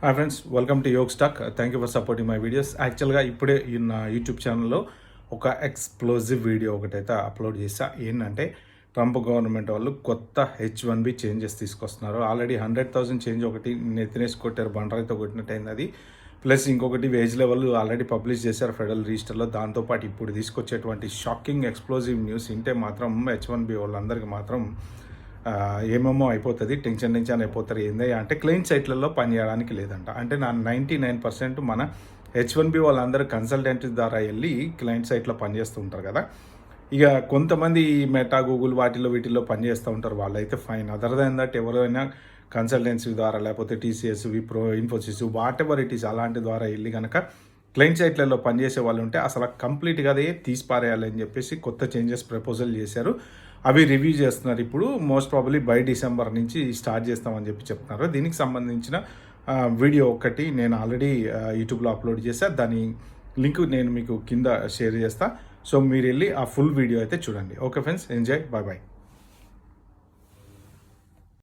Hi friends, welcome to Yog stock. Thank you for supporting my videos. యాక్చువల్గా ఇప్పుడే ఈ నా యూట్యూబ్ ఛానల్లో ఒక ఎక్స్ప్లోజివ్ వీడియో ఒకటైతే అప్లోడ్ చేశా. ఏంటంటే ట్రంప్ గవర్నమెంట్ వాళ్ళు కొత్త H1B చేంజెస్ తీసుకొస్తున్నారు. ఆల్రెడీ 100,000 చేంజ్ ఒకటి నెత్తినేసి కొట్టారు, బండరైతే కొట్టినట్టయింది అది. ప్లస్ ఇంకొకటి వేజ్ లెవెల్ ఆల్రెడీ పబ్లిష్ చేశారు ఫెడరల్ రిజిస్టర్లో. దాంతోపాటు ఇప్పుడు తీసుకొచ్చేటువంటి షాకింగ్ ఎక్స్ప్లోజివ్ న్యూస్ వింటే మాత్రం H1B వాళ్ళందరికీ మాత్రం ఏమేమో అయిపోతుంది, టెన్షన్ అయిపోతారు. ఏంది అంటే క్లయింట్ సైట్లలో పనిచేయడానికి లేదంట. అంటే నా 99% మన H1B వాళ్ళందరూ కన్సల్టెంట్ ద్వారా వెళ్ళి క్లయింట్ సైట్లో పనిచేస్తూ ఉంటారు కదా. ఇక కొంతమంది మెటా, గూగుల్ వీటిల్లో పనిచేస్తూ ఉంటారు, వాళ్ళైతే ఫైన్. అదర్ దాన్ దట్ ఎవరైనా కన్సల్టెన్సీ ద్వారా లేకపోతే TCS, Wipro, Infosys, what ever it is అలాంటి ద్వారా వెళ్ళి కనుక క్లయింట్ సైట్లలో పనిచేసే వాళ్ళు ఉంటే అసలు కంప్లీట్గా అదే తీసిపారేయాలని చెప్పేసి కొత్త చేంజెస్ ప్రపోజల్ చేశారు. అవి రివ్యూ చేస్తున్నారు. ఇప్పుడు మోస్ట్ ప్రాబబ్లీ బై డిసెంబర్ నుంచి స్టార్ట్ చేస్తామని చెప్తున్నారు. దీనికి సంబంధించిన వీడియో ఒకటి నేను ఆల్రెడీ యూట్యూబ్లో అప్లోడ్ చేశా. దాని లింక్ నేను మీకు కింద షేర్ చేస్తా. సో మీరు వెళ్ళి ఆ ఫుల్ వీడియో అయితే చూడండి. Okay friends, enjoy, bye bye.